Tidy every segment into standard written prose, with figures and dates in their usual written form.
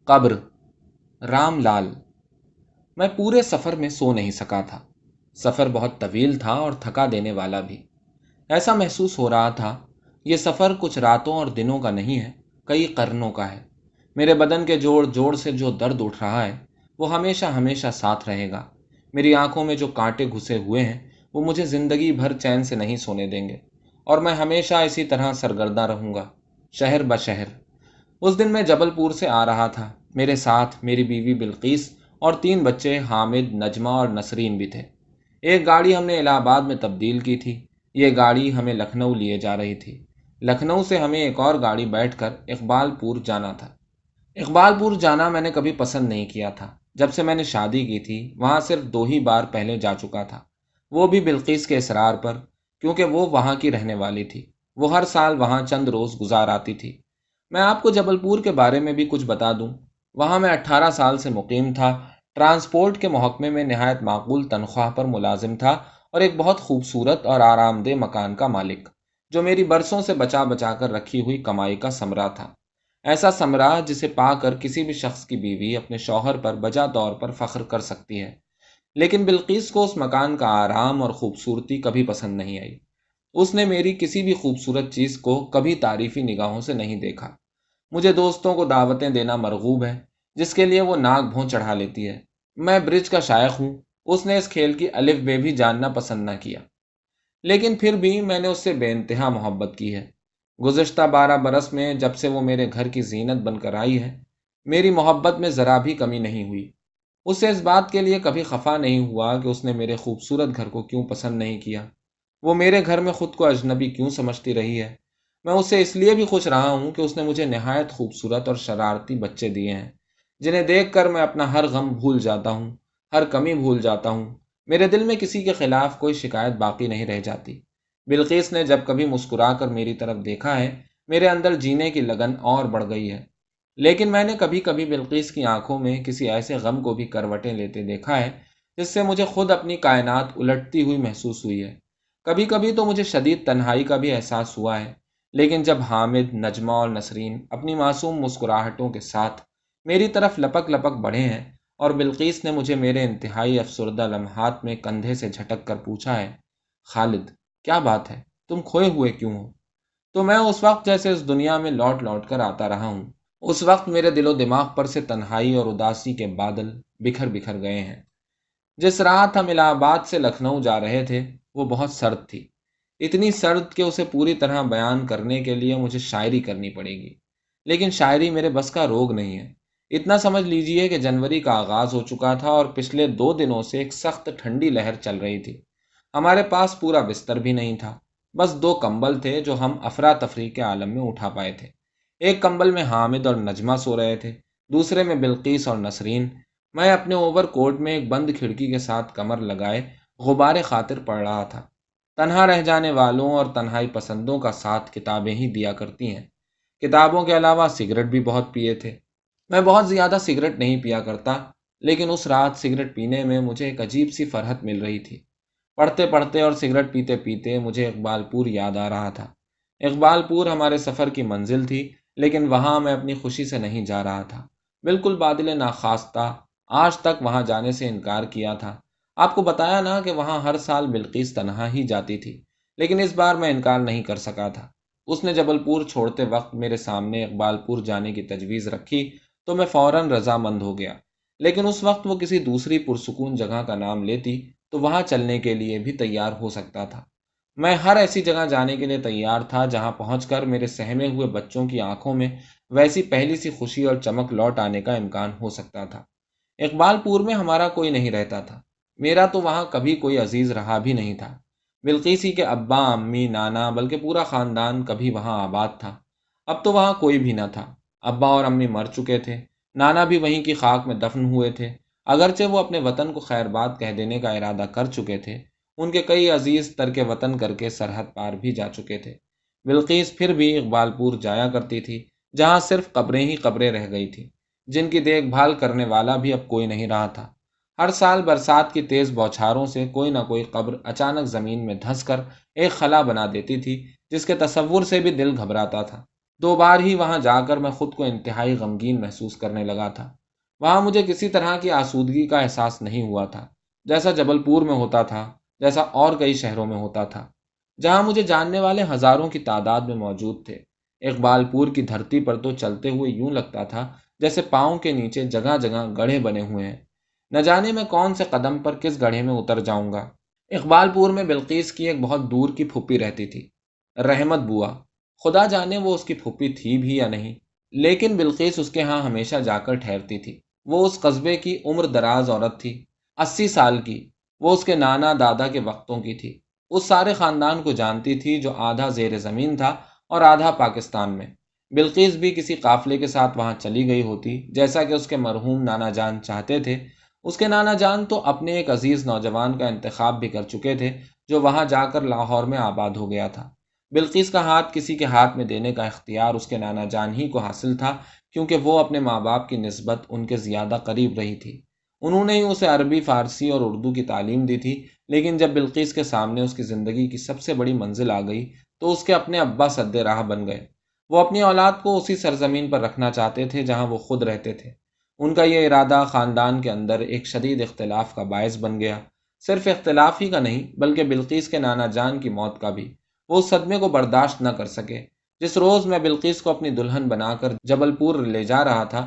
قبر، رام لال۔ میں پورے سفر میں سو نہیں سکا تھا۔ سفر بہت طویل تھا اور تھکا دینے والا بھی۔ ایسا محسوس ہو رہا تھا یہ سفر کچھ راتوں اور دنوں کا نہیں ہے، کئی قرنوں کا ہے۔ میرے بدن کے جوڑ جوڑ سے جو درد اٹھ رہا ہے وہ ہمیشہ ہمیشہ ساتھ رہے گا۔ میری آنکھوں میں جو کانٹے گھسے ہوئے ہیں وہ مجھے زندگی بھر چین سے نہیں سونے دیں گے، اور میں ہمیشہ اسی طرح سرگرداں رہوں گا، شہر بشہر۔ اس دن میں جبل پور سے آ رہا تھا۔ میرے ساتھ میری بیوی بلقیس اور 3 بچے حامد، نجمہ اور نسرین بھی تھے۔ ایک گاڑی ہم نے الہ آباد میں تبدیل کی تھی۔ یہ گاڑی ہمیں لکھنؤ لیے جا رہی تھی۔ لکھنؤ سے ہمیں ایک اور گاڑی بیٹھ کر اقبال پور جانا تھا۔ اقبال پور جانا میں نے کبھی پسند نہیں کیا تھا۔ جب سے میں نے شادی کی تھی وہاں صرف 2 ہی بار پہلے جا چکا تھا، وہ بھی بلقیس کے اصرار پر، کیونکہ وہ وہاں کی رہنے والی تھی۔ وہ ہر سال وہاں چند روز گزار آتی تھی۔ میں آپ کو جبل پور کے بارے میں بھی کچھ بتا دوں۔ وہاں میں 18 سال سے مقیم تھا، ٹرانسپورٹ کے محکمے میں نہایت معقول تنخواہ پر ملازم تھا، اور ایک بہت خوبصورت اور آرام دہ مکان کا مالک، جو میری برسوں سے بچا بچا کر رکھی ہوئی کمائی کا ثمرہ تھا۔ ایسا ثمرہ جسے پا کر کسی بھی شخص کی بیوی اپنے شوہر پر بجا طور پر فخر کر سکتی ہے۔ لیکن بلقیس کو اس مکان کا آرام اور خوبصورتی کبھی پسند نہیں آئی۔ اس نے میری کسی بھی خوبصورت چیز کو کبھی تعریفی نگاہوں سے نہیں دیکھا۔ مجھے دوستوں کو دعوتیں دینا مرغوب ہے، جس کے لیے وہ ناک بھون چڑھا لیتی ہے۔ میں برج کا شائق ہوں، اس نے اس کھیل کی الف بے بھی جاننا پسند نہ کیا۔ لیکن پھر بھی میں نے اس سے بے انتہا محبت کی ہے۔ گزشتہ 12 برس میں جب سے وہ میرے گھر کی زینت بن کر آئی ہے، میری محبت میں ذرا بھی کمی نہیں ہوئی۔ اسے اس بات کے لیے کبھی خفا نہیں ہوا کہ اس نے میرے خوبصورت گھر کو کیوں پسند نہیں کیا، وہ میرے گھر میں خود کو اجنبی کیوں سمجھتی رہی ہے۔ میں اس سے اس لیے بھی خوش رہا ہوں کہ اس نے مجھے نہایت خوبصورت اور شرارتی بچے دیے ہیں، جنہیں دیکھ کر میں اپنا ہر غم بھول جاتا ہوں، ہر کمی بھول جاتا ہوں۔ میرے دل میں کسی کے خلاف کوئی شکایت باقی نہیں رہ جاتی۔ بلقیس نے جب کبھی مسکرا کر میری طرف دیکھا ہے، میرے اندر جینے کی لگن اور بڑھ گئی ہے۔ لیکن میں نے کبھی کبھی بلقیس کی آنکھوں میں کسی ایسے غم کو بھی کروٹیں لیتے دیکھا ہے جس سے مجھے خود اپنی کائنات الٹتی ہوئی محسوس ہوئی ہے۔ کبھی کبھی تو مجھے شدید تنہائی کا بھی احساس ہوا ہے، لیکن جب حامد، نجمہ اور نسرین اپنی معصوم مسکراہٹوں کے ساتھ میری طرف لپک لپک بڑھے ہیں، اور بلقیس نے مجھے میرے انتہائی افسردہ لمحات میں کندھے سے جھٹک کر پوچھا ہے، خالد کیا بات ہے، تم کھوئے ہوئے کیوں ہو، تو میں اس وقت جیسے اس دنیا میں لوٹ لوٹ کر آتا رہا ہوں۔ اس وقت میرے دل و دماغ پر سے تنہائی اور اداسی کے بادل بکھر بکھر گئے ہیں۔ جس رات ہم الہ آباد سے لکھنؤ جا رہے تھے وہ بہت سرد تھی، اتنی سرد کہ اسے پوری طرح بیان کرنے کے لیے مجھے شاعری کرنی پڑے گی، لیکن شاعری میرے بس کا روگ نہیں ہے۔ اتنا سمجھ لیجئے کہ جنوری کا آغاز ہو چکا تھا اور پچھلے 2 دنوں سے ایک سخت ٹھنڈی لہر چل رہی تھی۔ ہمارے پاس پورا بستر بھی نہیں تھا، بس 2 کمبل تھے جو ہم افراتفری کے عالم میں اٹھا پائے تھے۔ ایک کمبل میں حامد اور نجمہ سو رہے تھے، دوسرے میں بلقیس اور نسرین۔ میں اپنے اوور کوٹ میں ایک بند کھڑکی کے ساتھ کمر لگائے غبار خاطر پڑھ رہا تھا۔ تنہا رہ جانے والوں اور تنہائی پسندوں کا ساتھ کتابیں ہی دیا کرتی ہیں۔ کتابوں کے علاوہ سگریٹ بھی بہت پیے تھے۔ میں بہت زیادہ سگریٹ نہیں پیا کرتا، لیکن اس رات سگریٹ پینے میں مجھے ایک عجیب سی فرحت مل رہی تھی۔ پڑھتے پڑھتے اور سگریٹ پیتے پیتے مجھے اقبال پور یاد آ رہا تھا۔ اقبال پور ہمارے سفر کی منزل تھی، لیکن وہاں میں اپنی خوشی سے نہیں جا رہا تھا۔ بالکل بادل ناخواستہ آج تک وہاں جانے سے انکار کیا تھا۔ آپ کو بتایا نا کہ وہاں ہر سال بلقیس تنہا ہی جاتی تھی، لیکن اس بار میں انکار نہیں کر سکا تھا۔ اس نے جبل پور چھوڑتے وقت میرے سامنے اقبال پور جانے کی تجویز رکھی تو میں فوراً رضامند ہو گیا، لیکن اس وقت وہ کسی دوسری پرسکون جگہ کا نام لیتی تو وہاں چلنے کے لیے بھی تیار ہو سکتا تھا۔ میں ہر ایسی جگہ جانے کے لیے تیار تھا جہاں پہنچ کر میرے سہمے ہوئے بچوں کی آنکھوں میں ویسی پہلی سی خوشی اور چمک لوٹ آنے کا امکان ہو سکتا تھا۔ اقبال پور میں ہمارا کوئی نہیں رہتا تھا، میرا تو وہاں کبھی کوئی عزیز رہا بھی نہیں تھا۔ بلقیسی کے ابا، امی، نانا بلکہ پورا خاندان کبھی وہاں آباد تھا۔ اب تو وہاں کوئی بھی نہ تھا۔ ابا اور امی مر چکے تھے، نانا بھی وہیں کی خاک میں دفن ہوئے تھے۔ اگرچہ وہ اپنے وطن کو خیر بات کہہ دینے کا ارادہ کر چکے تھے، ان کے کئی عزیز ترک وطن کر کے سرحد پار بھی جا چکے تھے۔ بلقیس پھر بھی اقبال پور جایا کرتی تھی، جہاں صرف قبریں ہی قبریں رہ گئی تھیں، جن کی دیکھ بھال کرنے والا بھی اب کوئی نہیں رہا تھا۔ ہر سال برسات کی تیز بوچھاروں سے کوئی نہ کوئی قبر اچانک زمین میں دھنس کر ایک خلا بنا دیتی تھی، جس کے تصور سے بھی دل گھبراتا تھا۔ 2 بار ہی وہاں جا کر میں خود کو انتہائی غمگین محسوس کرنے لگا تھا۔ وہاں مجھے کسی طرح کی آسودگی کا احساس نہیں ہوا تھا، جیسا جبل پور میں ہوتا تھا، جیسا اور کئی شہروں میں ہوتا تھا جہاں مجھے جاننے والے ہزاروں کی تعداد میں موجود تھے۔ اقبال پور کی دھرتی پر تو چلتے ہوئے یوں لگتا تھا جیسے پاؤں کے نیچے جگہ جگہ گڑھے بنے ہوئے ہیں، نہ جانے میں کون سے قدم پر کس گڑھے میں اتر جاؤں گا۔ اقبال پور میں بلقیس کی ایک بہت دور کی پھوپھی رہتی تھی، رحمت بوا۔ خدا جانے وہ اس کی پھوپھی تھی بھی یا نہیں، لیکن بلقیس اس کے ہاں ہمیشہ جا کر ٹھہرتی تھی۔ وہ اس قصبے کی عمر دراز عورت تھی، 80 سال کی۔ وہ اس کے نانا دادا کے وقتوں کی تھی، اس سارے خاندان کو جانتی تھی جو آدھا زیر زمین تھا اور آدھا پاکستان میں۔ بلقیس بھی کسی قافلے کے ساتھ وہاں چلی گئی ہوتی، جیسا کہ اس کے مرحوم نانا جان چاہتے تھے۔ اس کے نانا جان تو اپنے ایک عزیز نوجوان کا انتخاب بھی کر چکے تھے جو وہاں جا کر لاہور میں آباد ہو گیا تھا۔ بلقیس کا ہاتھ کسی کے ہاتھ میں دینے کا اختیار اس کے نانا جان ہی کو حاصل تھا، کیونکہ وہ اپنے ماں باپ کی نسبت ان کے زیادہ قریب رہی تھی۔ انہوں نے ہی اسے عربی، فارسی اور اردو کی تعلیم دی تھی، لیکن جب بلقیس کے سامنے اس کی زندگی کی سب سے بڑی منزل آ گئی تو اس کے اپنے ابا سد راہ بن گئے۔ وہ اپنی اولاد کو اسی سرزمین پر رکھنا چاہتے تھے جہاں وہ خود رہتے تھے۔ ان کا یہ ارادہ خاندان کے اندر ایک شدید اختلاف کا باعث بن گیا۔ صرف اختلاف ہی کا نہیں، بلکہ بلقیس کے نانا جان کی موت کا بھی۔ وہ اس صدمے کو برداشت نہ کر سکے۔ جس روز میں بلقیس کو اپنی دلہن بنا کر جبل پور لے جا رہا تھا،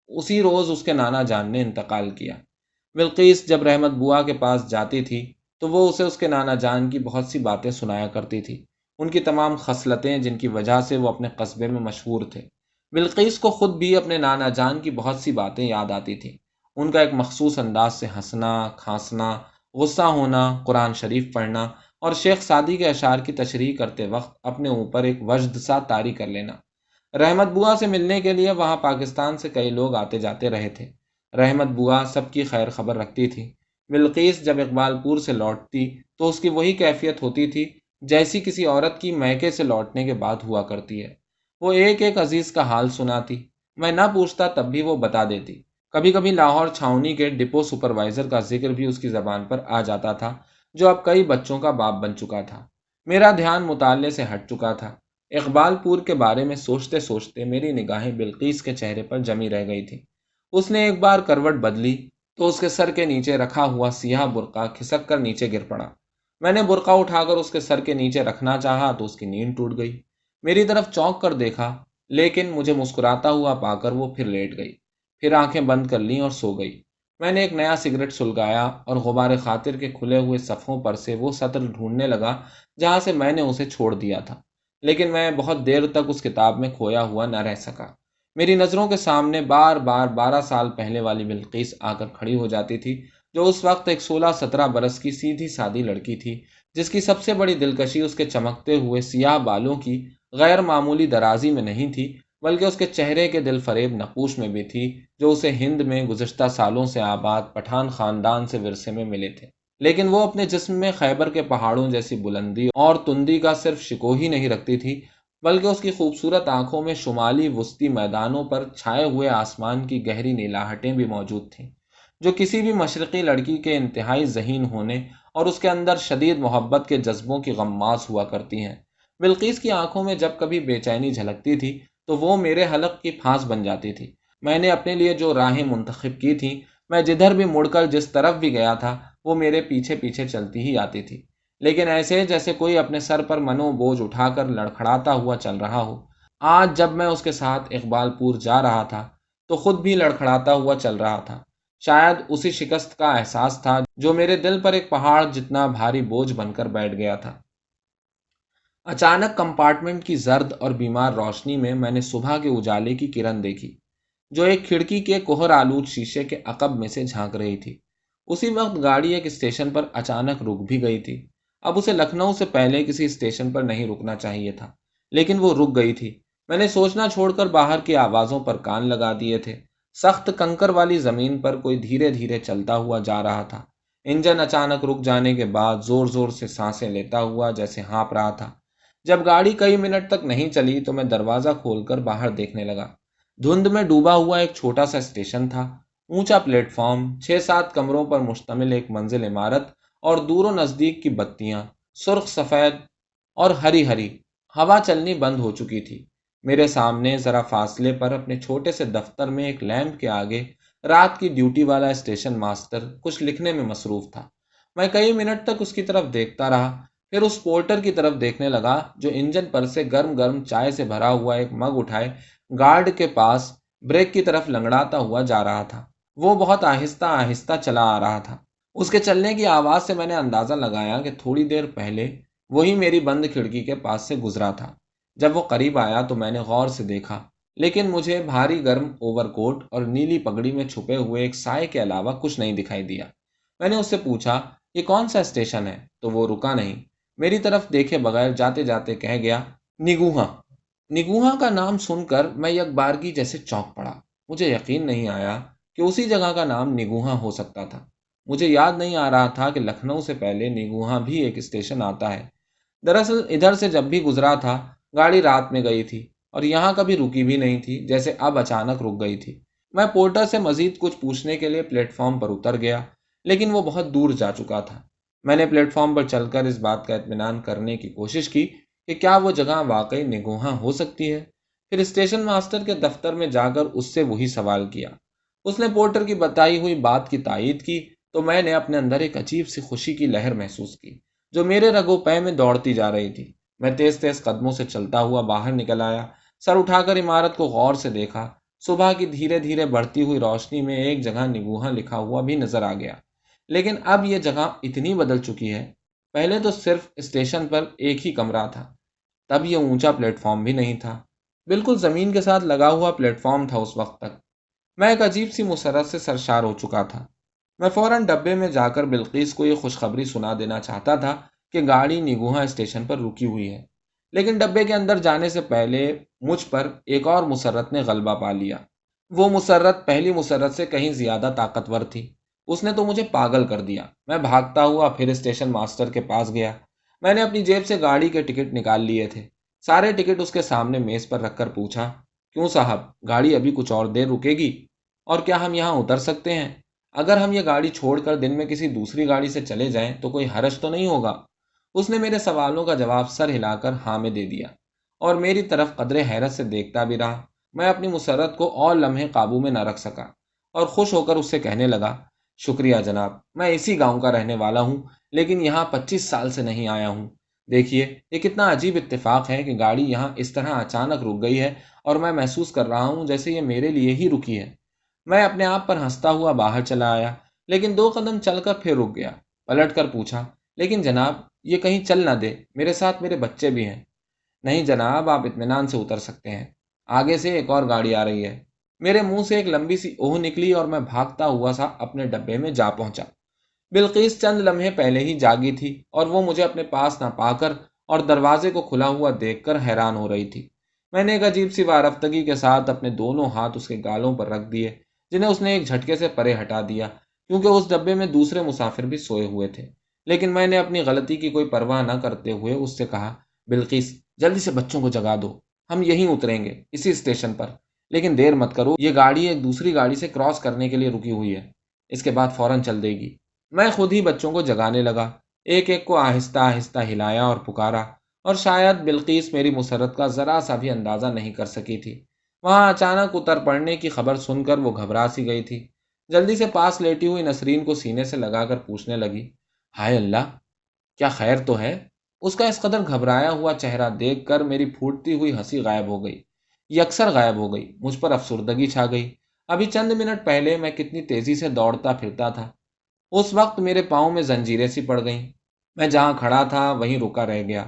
اسی روز اس کے نانا جان نے انتقال کیا۔ بلقیس جب رحمت بوا کے پاس جاتی تھی تو وہ اسے اس کے نانا جان کی بہت سی باتیں سنایا کرتی تھی، ان کی تمام خصلتیں جن کی وجہ سے وہ اپنے قصبے میں مشہور تھے۔ بلقیس کو خود بھی اپنے نانا جان کی بہت سی باتیں یاد آتی تھیں، ان کا ایک مخصوص انداز سے ہنسنا، کھانسنا، غصہ ہونا، قرآن شریف پڑھنا اور شیخ سعدی کے اشعار کی تشریح کرتے وقت اپنے اوپر ایک وجد سا طاری کر لینا۔ رحمت بوا سے ملنے کے لیے وہاں پاکستان سے کئی لوگ آتے جاتے رہے تھے۔ رحمت بوا سب کی خیر خبر رکھتی تھی۔ بلقیس جب اقبال پور سے لوٹتی تو اس کی وہی کیفیت ہوتی تھی جیسی کسی عورت کی میکے سے لوٹنے کے بعد ہوا کرتی ہے۔ وہ ایک ایک عزیز کا حال سناتی، میں نہ پوچھتا تب بھی وہ بتا دیتی۔ کبھی کبھی لاہور چھاؤنی کے ڈپو سپروائزر کا ذکر بھی اس کی زبان پر آ جاتا تھا، جو اب کئی بچوں کا باپ بن چکا تھا۔ میرا دھیان مطالعے سے ہٹ چکا تھا۔ اقبال پور کے بارے میں سوچتے سوچتے میری نگاہیں بلقیس کے چہرے پر جمی رہ گئی تھیں۔ اس نے ایک بار کروٹ بدلی تو اس کے سر کے نیچے رکھا ہوا سیاہ برقع کھسک کر نیچے گر پڑا۔ میں نے برقع اٹھا کر اس کے سر کے نیچے رکھنا چاہا تو اس کی نیند ٹوٹ گئی۔ میری طرف چونک کر دیکھا، لیکن مجھے مسکراتا ہوا پا کر وہ پھر لیٹ گئی، پھر آنکھیں بند کر لیں اور سو گئی۔ میں نے ایک نیا سگریٹ سلگایا اور غبار خاطر کے کھلے ہوئے صفحوں پر سے وہ سطر ڈھونڈنے لگا جہاں سے میں نے اسے چھوڑ دیا تھا، لیکن میں بہت دیر تک اس کتاب میں کھویا ہوا نہ رہ سکا۔ میری نظروں کے سامنے بار بار 12 سال پہلے والی بلقیس آ کر کھڑی ہو جاتی تھی، جو اس وقت ایک 16-17 برس کی سیدھی سادی لڑکی تھی، جس کی سب سے بڑی دلکشی اس کے چمکتے ہوئے سیاہ بالوں کی غیر معمولی درازی میں نہیں تھی، بلکہ اس کے چہرے کے دل فریب نقوش میں بھی تھی، جو اسے ہند میں گزشتہ سالوں سے آباد پٹھان خاندان سے ورثے میں ملے تھے۔ لیکن وہ اپنے جسم میں خیبر کے پہاڑوں جیسی بلندی اور تندی کا صرف شکو ہی نہیں رکھتی تھی، بلکہ اس کی خوبصورت آنکھوں میں شمالی وسطی میدانوں پر چھائے ہوئے آسمان کی گہری نیلاہٹیں بھی موجود تھیں، جو کسی بھی مشرقی لڑکی کے انتہائی ذہین ہونے اور اس کے اندر شدید محبت کے جذبوں کی غماز ہوا کرتی ہیں۔ بلقیس کی آنکھوں میں جب کبھی بے چینی جھلکتی تھی تو وہ میرے حلق کی پھانس بن جاتی تھی۔ میں نے اپنے لیے جو راہیں منتخب کی تھیں، میں جدھر بھی مڑ کر جس طرف بھی گیا تھا وہ میرے پیچھے پیچھے چلتی ہی آتی تھی، لیکن ایسے جیسے کوئی اپنے سر پر منو بوجھ اٹھا کر لڑکھڑاتا ہوا چل رہا ہو۔ آج جب میں اس کے ساتھ اقبال پور جا رہا تھا تو خود بھی لڑکھڑاتا ہوا چل رہا تھا۔ شاید اسی شکست کا احساس تھا جو میرے دل پر ایک پہاڑ جتنا بھاری بوجھ بن کر بیٹھ گیا تھا۔ اچانک کمپارٹمنٹ کی زرد اور بیمار روشنی میں نے صبح کے اجالے کی کرن دیکھی، جو ایک کھڑکی کے کہر آلود شیشے کے عقب میں سے جھانک رہی تھی۔ اسی وقت گاڑی ایک اسٹیشن پر اچانک رک بھی گئی تھی۔ اب اسے لکھنؤ سے پہلے کسی اسٹیشن پر نہیں رکنا چاہیے تھا، لیکن وہ رک گئی تھی۔ میں نے سوچنا چھوڑ کر باہر کی آوازوں پر کان لگا دیے تھے۔ سخت کنکر والی زمین پر کوئی دھیرے دھیرے چلتا ہوا جا رہا تھا۔ انجن اچانک رک جانے کے بعد زور زور سے سانسیں لیتا ہوا جیسے ہانپ رہا تھا۔ جب گاڑی کئی منٹ تک نہیں چلی تو میں دروازہ کھول کر باہر دیکھنے لگا۔ دھند میں ڈوبا ہوا ایک چھوٹا سا اسٹیشن تھا، اونچا پلیٹ فارم، 6-7 کمروں پر مشتمل ایک منزل عمارت اور دور و نزدیک کی بتیاں سرخ سفید اور ہری ہری۔ ہوا چلنی بند ہو چکی تھی۔ میرے سامنے ذرا فاصلے پر اپنے چھوٹے سے دفتر میں ایک لیمپ کے آگے رات کی ڈیوٹی والا اسٹیشن ماسٹر کچھ لکھنے میں مصروف تھا۔ میں کئی منٹ تک اس کی طرف دیکھتا رہا، پھر اس پورٹر کی طرف دیکھنے لگا جو انجن پر سے گرم گرم چائے سے بھرا ہوا ایک مگ اٹھائے گارڈ کے پاس بریک کی طرف لنگڑاتا ہوا جا رہا تھا۔ وہ بہت آہستہ آہستہ چلا آ رہا تھا۔ اس کے چلنے کی آواز سے میں نے اندازہ لگایا کہ تھوڑی دیر پہلے وہی میری بند کھڑکی کے پاس سے گزرا تھا۔ جب وہ قریب آیا تو میں نے غور سے دیکھا، لیکن مجھے بھاری گرم اوور کوٹ اور نیلی پگڑی میں چھپے ہوئے ایک سائے کے علاوہ کچھ نہیں دکھائی دیا۔ میں نے اس سے پوچھا، یہ کون سا اسٹیشن ہے؟ تو وہ رکا نہیں، میری طرف دیکھے بغیر جاتے جاتے کہہ گیا، نگوہا۔ نگوہا کا نام سن کر میں یک بارگی جیسے چونک پڑا۔ مجھے یقین نہیں آیا کہ اسی جگہ کا نام نگوہا ہو سکتا تھا۔ مجھے یاد نہیں آ رہا تھا کہ لکھنؤ سے پہلے نگوہا بھی ایک اسٹیشن آتا ہے۔ دراصل ادھر سے جب بھی گزرا تھا گاڑی رات میں گئی تھی اور یہاں کبھی رکی بھی نہیں تھی، جیسے اب اچانک رک گئی تھی۔ میں پورٹر سے مزید کچھ پوچھنے کے لیے پلیٹ فارم پر اتر گیا، لیکن وہ بہت دور جا چکا تھا۔ میں نے پلیٹ فارم پر چل کر اس بات کا اطمینان کرنے کی کوشش کی کہ کیا وہ جگہ واقعی نگوہا ہو سکتی ہے۔ پھر اسٹیشن ماسٹر کے دفتر میں جا کر اس سے وہی سوال کیا۔ اس نے پورٹر کی بتائی ہوئی بات کی تائید کی تو میں نے اپنے اندر ایک عجیب سی خوشی کی لہر محسوس کی جو میرے رگو پے میں دوڑتی جا رہی تھی۔ میں تیز تیز قدموں سے چلتا ہوا باہر نکل آیا، سر اٹھا کر عمارت کو غور سے دیکھا۔ صبح کی دھیرے دھیرے بڑھتی ہوئی روشنی میں ایک جگہ نگوہا لکھا ہوا بھی نظر آ گیا، لیکن اب یہ جگہ اتنی بدل چکی ہے۔ پہلے تو صرف اسٹیشن پر ایک ہی کمرہ تھا، تب یہ اونچا پلیٹ فارم بھی نہیں تھا، بالکل زمین کے ساتھ لگا ہوا پلیٹ فارم تھا اس وقت تک۔ میں ایک عجیب سی مسرت سے سرشار ہو چکا تھا۔ میں فوراً ڈبے میں جا کر بلقیس کو یہ خوشخبری سنا دینا چاہتا تھا کہ گاڑی نگوہا اسٹیشن پر رکی ہوئی ہے، لیکن ڈبے کے اندر جانے سے پہلے مجھ پر ایک اور مسرت نے غلبہ پا لیا۔ وہ مسرت پہلی مسرت سے کہیں زیادہ طاقتور تھی۔ اس نے تو مجھے پاگل کر دیا۔ میں بھاگتا ہوا پھر اسٹیشن ماسٹر کے پاس گیا۔ میں نے اپنی جیب سے گاڑی کے ٹکٹ نکال لیے تھے، سارے ٹکٹ اس کے سامنے میز پر رکھ کر پوچھا، کیوں صاحب، گاڑی ابھی کچھ اور دیر رکے گی؟ اور کیا ہم یہاں اتر سکتے ہیں؟ اگر ہم یہ گاڑی چھوڑ کر دن میں کسی دوسری گاڑی سے چلے جائیں تو کوئی حرج تو نہیں ہوگا؟ اس نے میرے سوالوں کا جواب سر ہلا کر ہاں میں دے دیا اور میری طرف قدرے حیرت سے دیکھتا بھی رہا۔ میں اپنی مسرت کو اور لمحے قابو میں نہ رکھ سکا اور خوش ہو کر اس سے کہنے لگا، شکریہ جناب، میں اسی گاؤں کا رہنے والا ہوں، لیکن یہاں 25 سال سے نہیں آیا ہوں۔ دیکھیے، یہ کتنا عجیب اتفاق ہے کہ گاڑی یہاں اس طرح اچانک رک گئی ہے اور میں محسوس کر رہا ہوں جیسے یہ میرے لیے ہی رکی ہے۔ میں اپنے آپ پر ہنستا ہوا باہر چلا آیا، لیکن 2 قدم چل کر پھر رک گیا۔ پلٹ کر پوچھا، لیکن جناب، یہ کہیں چل نہ دے، میرے ساتھ میرے بچے بھی ہیں۔ نہیں جناب، آپ اطمینان سے اتر سکتے ہیں، آگے سے ایک اور گاڑی آ رہی ہے۔ میرے منہ سے ایک لمبی سی اوہ نکلی اور میں بھاگتا ہوا سا اپنے ڈبے میں جا پہنچا۔ بلقیس چند لمحے پہلے ہی جاگی تھی اور وہ مجھے اپنے پاس نہ پا کر اور دروازے کو کھلا ہوا دیکھ کر حیران ہو رہی تھی۔ میں نے ایک عجیب سی وارفتگی کے ساتھ اپنے دونوں ہاتھ اس کے گالوں پر رکھ دیے، جنہیں اس نے ایک جھٹکے سے پرے ہٹا دیا کیونکہ اس ڈبے میں دوسرے مسافر بھی سوئے ہوئے تھے۔ لیکن میں نے اپنی غلطی کی کوئی پرواہ نہ کرتے ہوئے اس سے کہا، بلقیس، جلدی سے بچوں کو جگا دو، ہم یہیں اتریں گے، اسی اسٹیشن پر، لیکن دیر مت کرو، یہ گاڑی ایک دوسری گاڑی سے کراس کرنے کے لیے رکی ہوئی ہے، اس کے بعد فوراً چل دے گی۔ میں خود ہی بچوں کو جگانے لگا، ایک ایک کو آہستہ آہستہ ہلایا اور پکارا، اور شاید بلقیس میری مسرت کا ذرا سا بھی اندازہ نہیں کر سکی تھی۔ وہاں اچانک اتر پڑنے کی خبر سن کر وہ گھبرا سی گئی تھی۔ جلدی سے پاس لیٹی ہوئی نسرین کو سینے سے لگا کر پوچھنے لگی، ہائے اللہ، کیا خیر تو ہے؟ اس کا اس قدر گھبرایا ہوا چہرہ دیکھ کر میری پھوٹتی ہوئی ہنسی غائب ہو گئی، یکسر غائب ہو گئی۔ مجھ پر افسردگی چھا گئی۔ ابھی چند منٹ پہلے میں کتنی تیزی سے دوڑتا پھرتا تھا، اس وقت میرے پاؤں میں زنجیریں سی پڑ گئیں۔ میں جہاں کھڑا تھا وہیں رکا رہ گیا۔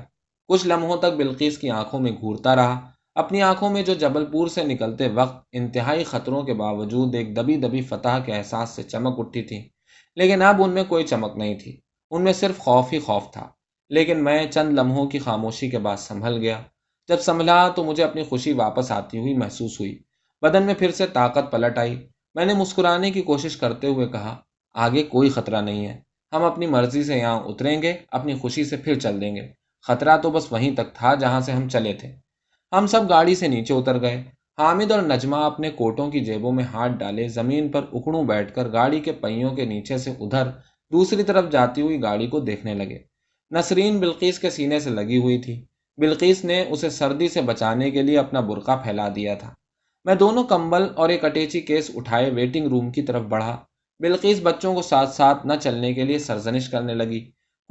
کچھ لمحوں تک بلقیس کی آنکھوں میں گھورتا رہا، اپنی آنکھوں میں جو جبل پور سے نکلتے وقت انتہائی خطروں کے باوجود ایک دبی دبی فتح کے احساس سے چمک اٹھی تھی، لیکن اب ان میں کوئی چمک نہیں تھی، ان میں صرف خوف ہی خوف تھا۔ لیکن میں چند لمحوں کی خاموشی کے بعد سنبھل گیا۔ جب سنبھلا تو مجھے اپنی خوشی واپس آتی ہوئی محسوس ہوئی، بدن میں پھر سے طاقت پلٹ آئی۔ میں نے مسکرانے کی کوشش کرتے ہوئے کہا، آگے کوئی خطرہ نہیں ہے، ہم اپنی مرضی سے یہاں اتریں گے، اپنی خوشی سے پھر چل دیں گے۔ خطرہ تو بس وہیں تک تھا جہاں سے ہم چلے تھے۔ ہم سب گاڑی سے نیچے اتر گئے۔ حامد اور نجمہ اپنے کوٹوں کی جیبوں میں ہاتھ ڈالے زمین پر اکڑوں بیٹھ کر گاڑی کے پہیوں کے نیچے سے ادھر دوسری طرف جاتی ہوئی گاڑی کو دیکھنے لگے۔ نسرین بلقیس کے سینے سے لگی ہوئی تھی۔ بلقیس نے اسے سردی سے بچانے کے لیے اپنا برقع پھیلا دیا تھا۔ میں دونوں کمبل اور ایک اٹیچی کیس اٹھائے ویٹنگ روم کی طرف بڑھا۔ بلقیس بچوں کو ساتھ ساتھ نہ چلنے کے لیے سرزنش کرنے لگی۔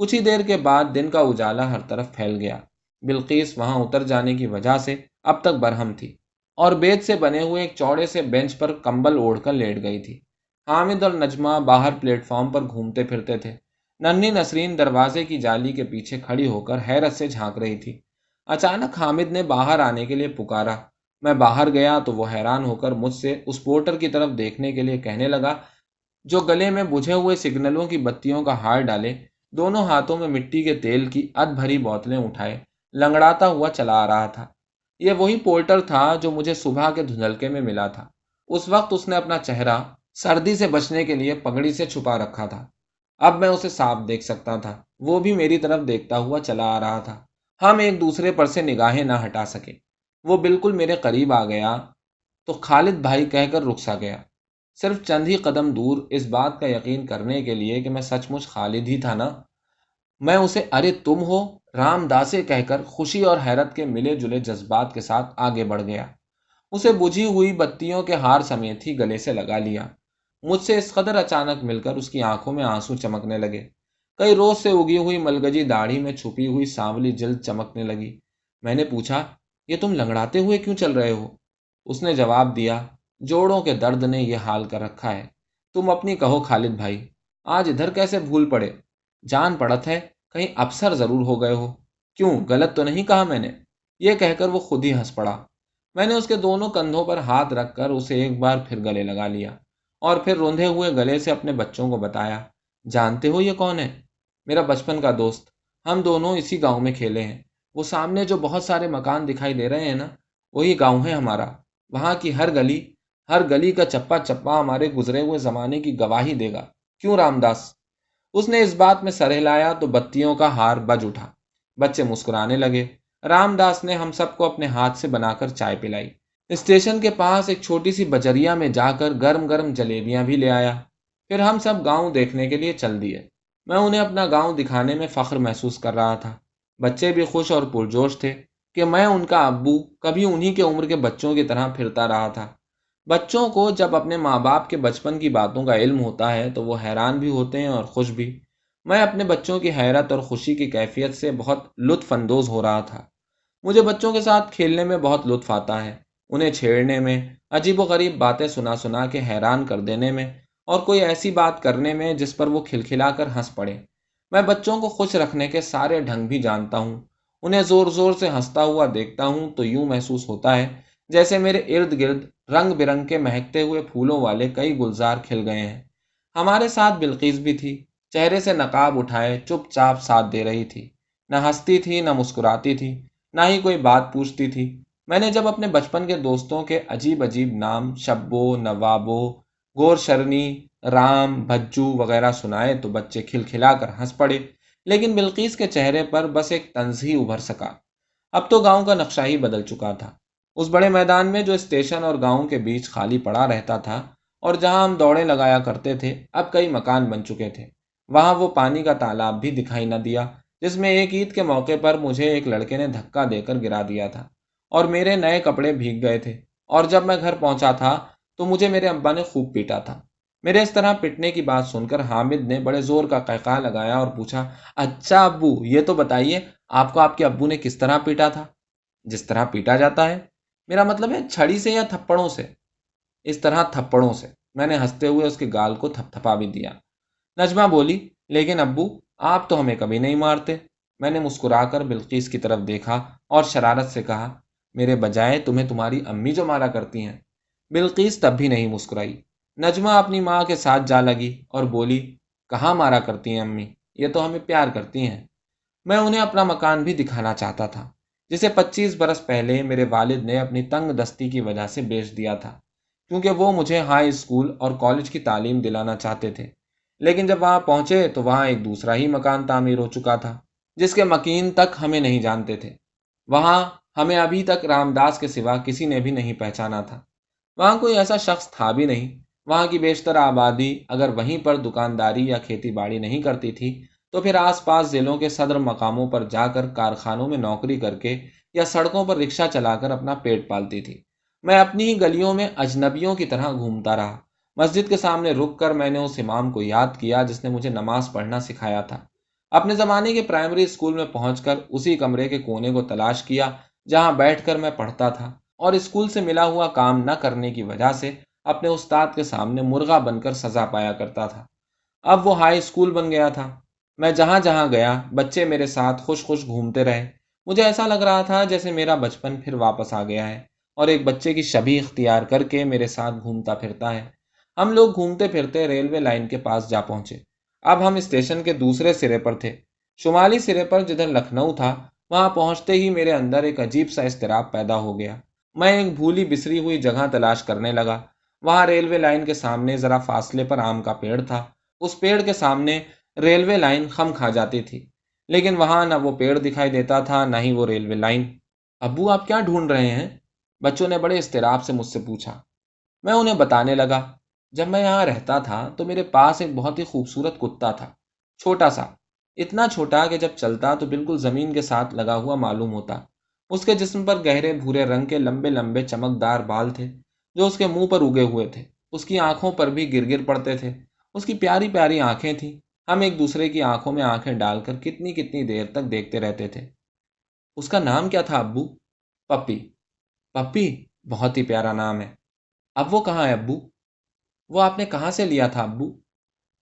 کچھ ہی دیر کے بعد دن کا اجالا ہر طرف پھیل گیا۔ بلقیس وہاں اتر جانے کی وجہ سے اب تک برہم تھی اور بیت سے بنے ہوئے ایک چوڑے سے بینچ پر کمبل اوڑھ کر لیٹ گئی تھی۔ حامد اور نجمہ باہر پلیٹ فارم پر گھومتے پھرتے تھے۔ ننھی نسرین دروازے کی جالی کے پیچھے کھڑی ہو کر حیرت سے جھانک رہی تھی۔ اچانک حامد نے باہر آنے کے لیے پکارا۔ میں باہر گیا تو وہ حیران ہو کر مجھ سے اس پورٹر کی طرف دیکھنے کے لیے کہنے لگا جو گلے میں بجھے ہوئے سگنلوں کی بتیوں کا ہار ڈالے، دونوں ہاتھوں میں مٹی کے تیل کی اد بھری بوتلیں اٹھائے لنگڑاتا ہوا چلا آ رہا تھا۔ یہ وہی پورٹر تھا جو مجھے صبح کے دھندلکے میں ملا تھا۔ اس وقت اس نے اپنا چہرہ سردی سے بچنے کے لیے پگڑی سے چھپا رکھا تھا۔ اب میں اسے صاف دیکھ سکتا تھا۔ وہ بھی میری طرف دیکھتا ہوا چلا آ رہا تھا۔ ہم ایک دوسرے پر سے نگاہیں نہ ہٹا سکے۔ وہ بالکل میرے قریب آ گیا تو خالد بھائی کہہ کر رک سا گیا، صرف چند ہی قدم دور، اس بات کا یقین کرنے کے لیے کہ میں سچ مچ خالد ہی تھا نا۔ میں اسے ارے تم ہو رام داسے کہہ کر خوشی اور حیرت کے ملے جلے جذبات کے ساتھ آگے بڑھ گیا۔ اسے بجھی ہوئی بتیوں کے ہار سمیت ہی گلے سے لگا لیا۔ مجھ سے اس قدر اچانک مل کر اس کی آنکھوں میں آنسو چمکنے لگے۔ کئی روز سے اگی ہوئی ملگجی داڑھی میں چھپی ہوئی سانولی جلد چمکنے لگی۔ میں نے پوچھا، یہ تم لنگڑاتے ہوئے کیوں چل رہے ہو؟ اس نے جواب دیا، جوڑوں کے درد نے یہ حال کر رکھا ہے۔ تم اپنی کہو خالد بھائی، آج ادھر کیسے بھول پڑے؟ جان پڑت ہے کہیں افسر ضرور ہو گئے ہو۔ کیوں، غلط تو نہیں کہا میں نے؟ یہ کہہ کر وہ خود ہی ہنس پڑا۔ میں نے اس کے دونوں کندھوں پر ہاتھ رکھ کر اسے ایک بار پھر گلے لگا لیا اور پھر روندھے ہوئے گلے سے اپنے بچوں کو بتایا، جانتے ہو یہ کون ہے؟ میرا بچپن کا دوست۔ ہم دونوں اسی گاؤں میں کھیلے ہیں۔ وہ سامنے جو بہت سارے مکان دکھائی دے رہے ہیں نا، وہی گاؤں ہے ہمارا۔ وہاں کی ہر گلی کا چپا چپا ہمارے گزرے ہوئے زمانے کی گواہی دے گا۔ کیوں رام داس؟ اس نے اس بات میں سر ہلایا تو بتیوں کا ہار بج اٹھا۔ بچے مسکرانے لگے۔ رام داس نے ہم سب کو اپنے ہاتھ سے بنا کر چائے پلائی۔ اسٹیشن کے پاس ایک چھوٹی سی بجریا میں جا کر گرم گرم جلیبیاں بھی لے آیا۔ پھر ہم سب گاؤں دیکھنے کے لیے چل دیے۔ میں انہیں اپنا گاؤں دکھانے میں فخر محسوس کر رہا تھا۔ بچے بھی خوش اور پرجوش تھے کہ میں ان کا ابو کبھی انہی کے عمر کے بچوں کی طرح پھرتا رہا تھا۔ بچوں کو جب اپنے ماں باپ کے بچپن کی باتوں کا علم ہوتا ہے تو وہ حیران بھی ہوتے ہیں اور خوش بھی۔ میں اپنے بچوں کی حیرت اور خوشی کی کیفیت سے بہت لطف اندوز ہو رہا تھا۔ مجھے بچوں کے ساتھ کھیلنے میں بہت لطف آتا ہے، انہیں چھیڑنے میں، عجیب و غریب باتیں سنا سنا کے حیران کر دینے میں، اور کوئی ایسی بات کرنے میں جس پر وہ کھلکھلا کر ہنس پڑے۔ میں بچوں کو خوش رکھنے کے سارے ڈھنگ بھی جانتا ہوں۔ انہیں زور زور سے ہنستا ہوا دیکھتا ہوں تو یوں محسوس ہوتا ہے جیسے میرے ارد گرد رنگ برنگ کے مہکتے ہوئے پھولوں والے کئی گلزار کھل گئے ہیں۔ ہمارے ساتھ بلقیس بھی تھی، چہرے سے نقاب اٹھائے چپ چاپ ساتھ دے رہی تھی۔ نہ ہنستی تھی، نہ مسکراتی تھی، نہ ہی کوئی بات پوچھتی تھی۔ میں نے جب اپنے بچپن کے دوستوں کے عجیب عجیب نام شبو، نوابو، گور شرنی، رام، بھجو وغیرہ سنائے تو بچے کھلکھلا کر ہنس پڑے، لیکن بلقیس کے چہرے پر بس ایک طنز ہی ابھر سکا۔ اب تو گاؤں کا نقشہ ہی بدل چکا تھا۔ اس بڑے میدان میں جو اسٹیشن اور گاؤں کے بیچ خالی پڑا رہتا تھا اور جہاں ہم دوڑیں لگایا کرتے تھے، اب کئی مکان بن چکے تھے۔ وہاں وہ پانی کا تالاب بھی دکھائی نہ دیا جس میں ایک عید کے موقع پر مجھے ایک لڑکے نے دھکا دے کر گرا دیا تھا، اور میرے نئے کپڑے بھیگ گئے تھے، اور جب میں گھر پہنچا تھا تو مجھے میرے ابا نے خوب پیٹا تھا۔ میرے اس طرح پٹنے کی بات سن کر حامد نے بڑے زور کا قہقہا لگایا اور پوچھا، اچھا ابو، یہ تو بتائیے آپ کو آپ کے ابو نے کس طرح پیٹا تھا؟ جس طرح پیٹا جاتا ہے؟ میرا مطلب ہے چھڑی سے یا تھپڑوں سے؟ اس طرح تھپڑوں سے۔ میں نے ہنستے ہوئے اس کے گال کو تھپ تھپا بھی دیا۔ نجمہ بولی، لیکن ابو آپ تو ہمیں کبھی نہیں مارتے۔ میں نے مسکرا کر بلقیس کی طرف دیکھا اور شرارت سے کہا، میرے بجائے تمہیں تمہاری امی جو مارا کرتی ہیں۔ بلقیس تب بھی نہیں مسکرائی۔ نجمہ اپنی ماں کے ساتھ جا لگی اور بولی، کہاں مارا کرتی ہیں امی، یہ تو ہمیں پیار کرتی ہیں۔ میں انہیں اپنا مکان بھی دکھانا چاہتا تھا جسے 25 برس پہلے میرے والد نے اپنی تنگ دستی کی وجہ سے بیچ دیا تھا، کیونکہ وہ مجھے ہائی اسکول اور کالج کی تعلیم دلانا چاہتے تھے۔ لیکن جب وہاں پہنچے تو وہاں ایک دوسرا ہی مکان تعمیر ہو چکا تھا جس کے مکین تک ہمیں نہیں جانتے تھے۔ وہاں ہمیں ابھی تک رام داس کے سوا کسی نے بھی نہیں پہچانا تھا۔ وہاں کوئی ایسا شخص تھا بھی نہیں۔ وہاں کی بیشتر آبادی اگر وہیں پر دکانداری یا کھیتی باڑی نہیں کرتی تھی تو پھر آس پاس ضلعوں کے صدر مقاموں پر جا کر کارخانوں میں نوکری کر کے یا سڑکوں پر رکشہ چلا کر اپنا پیٹ پالتی تھی۔ میں اپنی ہی گلیوں میں اجنبیوں کی طرح گھومتا رہا۔ مسجد کے سامنے رک کر میں نے اس امام کو یاد کیا جس نے مجھے نماز پڑھنا سکھایا تھا۔ اپنے زمانے کے پرائمری اسکول میں پہنچ کر اسی کمرے کے کونے کو تلاش کیا جہاں بیٹھ کر میں پڑھتا تھا، اور اسکول سے ملا ہوا کام نہ کرنے کی وجہ سے اپنے استاد کے سامنے مرغا بن کر سزا پایا کرتا تھا۔ اب وہ ہائی اسکول بن گیا تھا۔ میں جہاں جہاں گیا بچے میرے ساتھ خوش خوش گھومتے رہے۔ مجھے ایسا لگ رہا تھا جیسے میرا بچپن پھر واپس آ گیا ہے اور ایک بچے کی شبیہ اختیار کر کے میرے ساتھ گھومتا پھرتا ہے۔ ہم لوگ گھومتے پھرتے ریلوے لائن کے پاس جا پہنچے۔ اب ہم اسٹیشن کے دوسرے سرے پر تھے، شمالی سرے پر جدھر لکھنؤ تھا۔ وہاں پہنچتے ہی میرے اندر ایک عجیب سا اضطراب پیدا ہو گیا۔ میں ایک بھولی بسری ہوئی جگہ تلاش کرنے لگا۔ وہاں ریلوے لائن کے سامنے ذرا فاصلے پر آم کا پیڑ تھا۔ اس پیڑ کے سامنے ریلوے لائن خم کھا جاتی تھی، لیکن وہاں نہ وہ پیڑ دکھائی دیتا تھا نہ ہی وہ ریلوے لائن۔ ابو آپ کیا ڈھونڈ رہے ہیں؟ بچوں نے بڑے اضطراب سے مجھ سے پوچھا۔ میں انہیں بتانے لگا، جب میں یہاں رہتا تھا تو میرے پاس ایک بہت ہی خوبصورت کتا تھا، چھوٹا سا، اتنا چھوٹا کہ جب چلتا تو بالکل زمین کے ساتھ لگا ہوا معلوم ہوتا۔ اس کے جسم پر گہرے بھورے رنگ کے لمبے لمبے چمکدار بال تھے جو اس کے منہ پر اگے ہوئے تھے۔ اس کی آنکھوں پر بھی گر گر پڑتے تھے۔ اس کی پیاری پیاری آنکھیں تھیں۔ ہم ایک دوسرے کی آنکھوں میں آنکھیں ڈال کر کتنی کتنی دیر تک دیکھتے رہتے تھے۔ اس کا نام کیا تھا ابو؟ پپی۔ پپی، بہت ہی پیارا نام ہے۔ اب وہ کہاں ہے ابو؟ وہ آپ نے کہاں سے لیا تھا ابو؟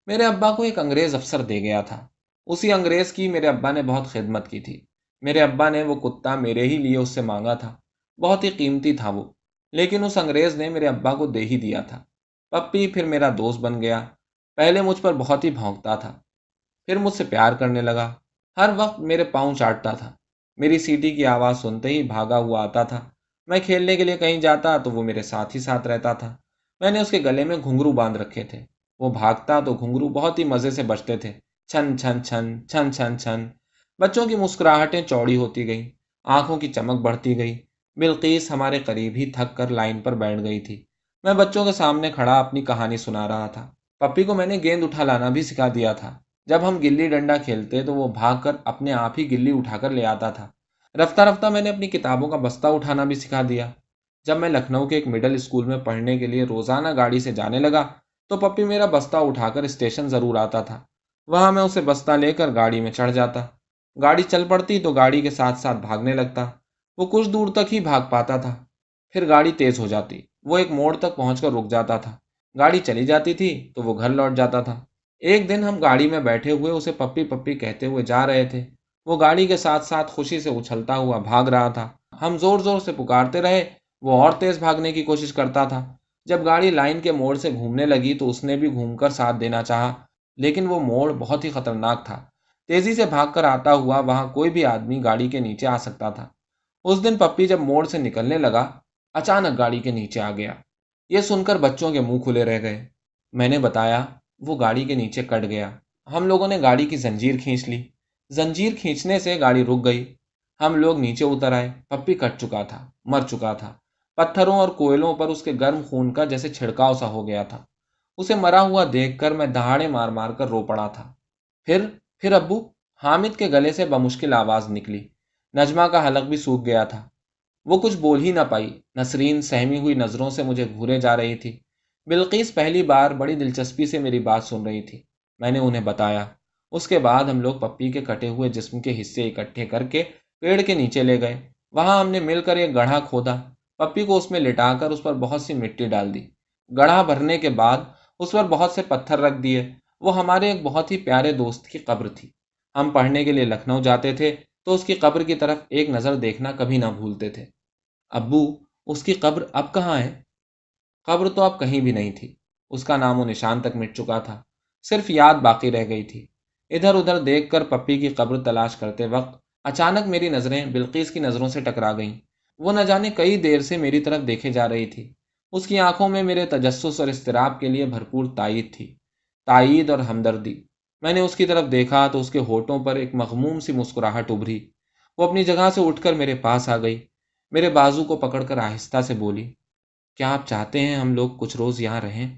میرے ابا کو ایک انگریز افسر دے گیا تھا۔ اسی انگریز کی میرے ابا نے بہت خدمت کی تھی۔ میرے ابا نے وہ کتا میرے ہی لیے اس سے مانگا تھا، بہت ہی قیمتی تھا وہ، لیکن اس انگریز نے میرے ابا کو دے ہی دیا تھا۔ پپی پھر میرا دوست بن گیا۔ پہلے مجھ پر بہت ہی بھونکتا تھا، پھر مجھ سے پیار کرنے لگا۔ ہر وقت میرے پاؤں چاٹتا تھا۔ میری سیٹی کی آواز سنتے ہی بھاگا ہوا آتا تھا۔ میں کھیلنے کے لیے کہیں جاتا تو وہ میرے ساتھ ہی ساتھ رہتا تھا۔ میں نے اس کے گلے میں گھنگرو باندھ رکھے تھے۔ وہ بھاگتا تو گھنگرو بہت ہی مزے سے بجتے تھے، چھن چھن چھن چھن چھن چھن۔ بچوں کی مسکراہٹیں چوڑی ہوتی گئیں، آنکھوں کی چمک بڑھتی گئی۔ بلقیس ہمارے قریب ہی تھک کر لائن پر بیٹھ گئی تھی۔ میں بچوں کے سامنے کھڑا اپنی کہانی سنا رہا تھا۔ پپی کو میں نے گیند اٹھا لانا بھی سکھا دیا تھا۔ جب ہم گلی ڈنڈا کھیلتے تو وہ بھاگ کر اپنے آپ ہی گلی اٹھا کر لے آتا تھا۔ رفتہ رفتہ میں نے اپنی کتابوں کا بستہ اٹھانا بھی سکھا دیا۔ جب میں لکھنؤ کے ایک مڈل اسکول میں پڑھنے کے لیے روزانہ گاڑی سے جانے لگا تو پپی میرا بستہ اٹھا کر اسٹیشن ضرور آتا تھا۔ وہاں میں اسے بستہ لے کر گاڑی میں چڑھ جاتا۔ گاڑی چل پڑتی تو گاڑی کے ساتھ ساتھ بھاگنے لگتا۔ وہ کچھ دور تک ہی بھاگ پاتا تھا، پھر گاڑی تیز ہو جاتی۔ وہ ایک موڑ تک پہنچ کر رک جاتا تھا۔ گاڑی چلی جاتی تھی تو وہ گھر لوٹ جاتا تھا۔ ایک دن ہم گاڑی میں بیٹھے ہوئے اسے پپی پپی کہتے ہوئے جا رہے تھے۔ وہ گاڑی کے ساتھ ساتھ خوشی سے اچھلتا ہوا بھاگ رہا تھا۔ ہم زور زور سے پکارتے رہے، وہ اور تیز بھاگنے کی کوشش کرتا تھا۔ جب گاڑی لائن کے موڑ سے گھومنے لگی تو اس نے بھی گھوم کر ساتھ دینا چاہا، لیکن وہ موڑ بہت ہی خطرناک تھا۔ تیزی سے بھاگ کر آتا ہوا وہاں کوئی بھی آدمی گاڑی کے نیچے آ سکتا تھا۔ اس دن پپی جب موڑ سے نکلنے لگا، اچانک گاڑی کے نیچے آ گیا۔ یہ سن کر بچوں کے منہ کھلے رہ گئے۔ میں نے بتایا، وہ گاڑی کے نیچے کٹ گیا۔ ہم لوگوں نے گاڑی کی زنجیر کھینچ لی۔ زنجیر کھینچنے سے گاڑی رک گئی۔ ہم لوگ نیچے اتر آئے۔ پپی کٹ چکا تھا، مر چکا تھا۔ پتھروں اور کوئلوں پر اس کے گرم خون کا جیسے چھڑکاؤ سا ہو گیا تھا۔ اسے مرا ہوا دیکھ کر میں دہاڑے مار مار کر رو پڑا تھا۔ پھر ابو؟ حامد کے گلے سے بمشکل آواز نکلی۔ نجمہ کا حلق بھی سوکھ گیا تھا۔ وہ کچھ بول ہی نہ پائی۔ نسرین سہمی ہوئی نظروں سے مجھے گھورے جا رہی تھی۔ بلقیس پہلی بار بڑی دلچسپی سے میری بات سن رہی تھی۔ میں نے انہیں بتایا۔ اس کے بعد ہم لوگ پپی کے کٹے ہوئے جسم کے حصے اکٹھے کر کے پیڑ کے نیچے لے گئے۔ وہاں ہم نے مل کر ایک گڑھا کھودا۔ پپی کو اس میں لٹا کر اس پر بہت سی مٹی ڈال دی۔ گڑھا بھرنے کے بعد اس پر بہت سے پتھر رکھ دیے۔ وہ ہمارے ایک بہت ہی پیارے دوست کی قبر تھی۔ ہم پڑھنے کے لیے لکھنؤ جاتے تھے تو اس کی قبر کی طرف ایک نظر دیکھنا کبھی نہ بھولتے تھے۔ ابو، اس کی قبر اب کہاں ہے؟ قبر تو اب کہیں بھی نہیں تھی۔ اس کا نام و نشان تک مٹ چکا تھا، صرف یاد باقی رہ گئی تھی۔ ادھر ادھر دیکھ کر پپی کی قبر تلاش کرتے وقت اچانک میری نظریں بلقیس کی نظروں سے ٹکرا گئیں۔ وہ نہ جانے کئی دیر سے میری طرف دیکھے جا رہی تھی۔ اس کی آنکھوں میں میرے تجسس اور اضطراب کے لیے بھرپور تائید تھی، تائید اور ہمدردی۔ میں نے اس کی طرف دیکھا تو اس کے ہونٹوں پر ایک مغموم سی مسکراہٹ ابھری۔ وہ اپنی جگہ سے اٹھ کر میرے پاس آ گئی، میرے بازو کو پکڑ کر آہستہ سے بولی، کیا آپ چاہتے ہیں ہم لوگ کچھ روز یہاں رہیں؟